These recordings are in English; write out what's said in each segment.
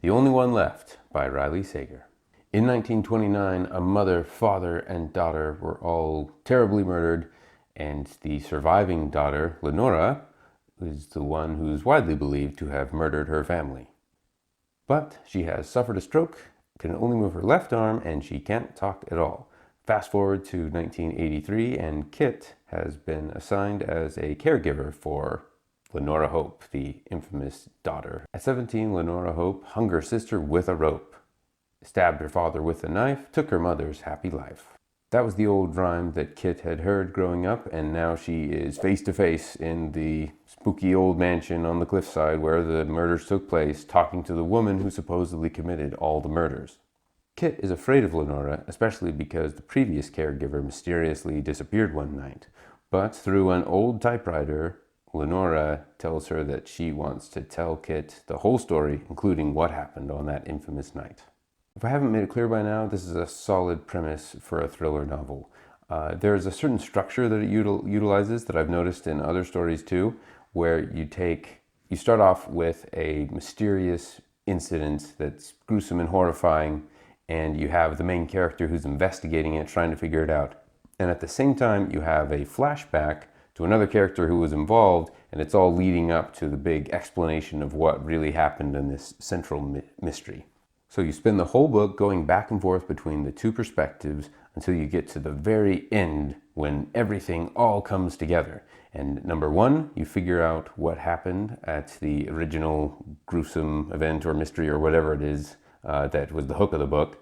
The Only One Left by Riley Sager. In 1929, a mother, father, and daughter were all terribly murdered, and the surviving daughter, Lenora, is the one who's widely believed to have murdered her family. But she has suffered a stroke, can only move her left arm, and she can't talk at all. Fast forward to 1983, and Kit has been assigned as a caregiver for Lenora Hope, the infamous daughter. At 17, Lenora Hope hung her sister with a rope, stabbed her father with a knife, took her mother's happy life. That was the old rhyme that Kit had heard growing up, and now she is face to face in the spooky old mansion on the cliffside where the murders took place, talking to the woman who supposedly committed all the murders. Kit is afraid of Lenora, especially because the previous caregiver mysteriously disappeared one night. But through an old typewriter, Lenora tells her that she wants to tell Kit the whole story, including what happened on that infamous night. If I haven't made it clear by now, this is a solid premise for a thriller novel. There's a certain structure that it utilizes that I've noticed in other stories too, where you start off with a mysterious incident that's gruesome and horrifying, and you have the main character who's investigating it, trying to figure it out. And at the same time, you have a flashback to another character who was involved, and it's all leading up to the big explanation of what really happened in this central mystery. So you spend the whole book going back and forth between the two perspectives until you get to the very end when everything all comes together. And number one, you figure out what happened at the original gruesome event or mystery or whatever it is that was the hook of the book.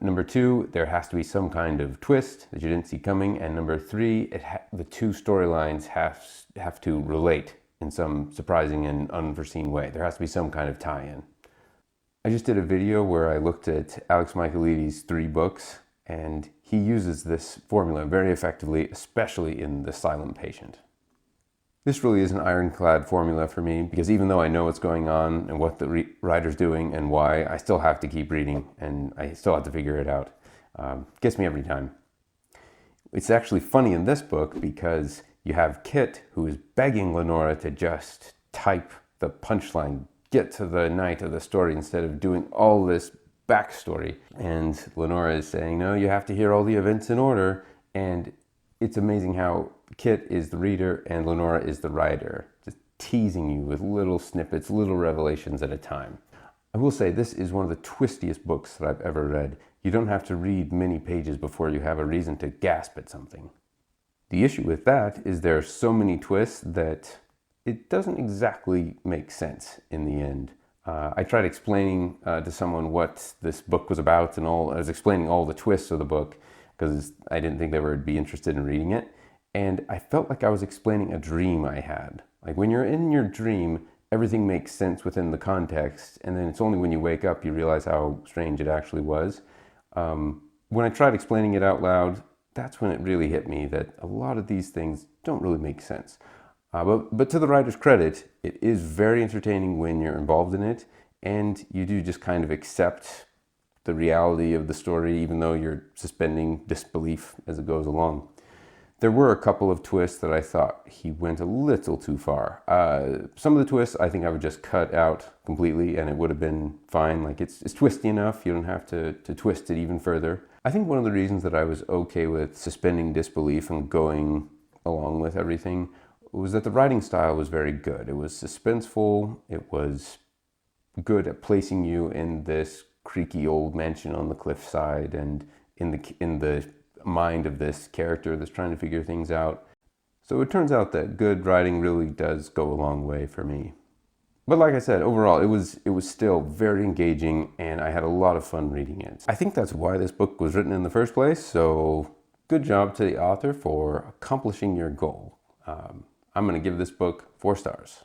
Number two, there has to be some kind of twist that you didn't see coming. And number three, the two storylines have to relate in some surprising and unforeseen way. There has to be some kind of tie-in. I just did a video where I looked at Alex Michaelides' 3 books, and he uses this formula very effectively, especially in The Silent Patient. This really is an ironclad formula for me, because even though I know what's going on and what the writer's doing and why, I still have to keep reading, and I still have to figure it out. Gets me every time. It's actually funny in this book because you have Kit, who is begging Lenora to just type the punchline, get to the night of the story instead of doing all this backstory. And Lenora is saying, no, you have to hear all the events in order. And it's amazing how Kit is the reader and Lenora is the writer, just teasing you with little snippets, little revelations at a time. I will say this is one of the twistiest books that I've ever read. You don't have to read many pages before you have a reason to gasp at something. The issue with that is there are so many twists that it doesn't exactly make sense in the end. I tried explaining to someone what this book was about, and I was explaining all the twists of the book because I didn't think they would be interested in reading it. And I felt like I was explaining a dream I had. Like when you're in your dream, everything makes sense within the context, and then it's only when you wake up you realize how strange it actually was. When I tried explaining it out loud, that's when it really hit me that a lot of these things don't really make sense. But to the writer's credit, it is very entertaining when you're involved in it, and you do just kind of accept the reality of the story, even though you're suspending disbelief as it goes along. There were a couple of twists that I thought he went a little too far. Some of the twists I think I would just cut out completely and it would have been fine. Like it's twisty enough, you don't have to twist it even further. I think one of the reasons that I was okay with suspending disbelief and going along with everything was that the writing style was very good. It was suspenseful, it was good at placing you in this creaky old mansion on the cliffside and in the mind of this character that's trying to figure things out. So it turns out that good writing really does go a long way for me. But like I said, overall, it was still very engaging and I had a lot of fun reading it. I think that's why this book was written in the first place, so good job to the author for accomplishing your goal. I'm going to give this book 4 stars.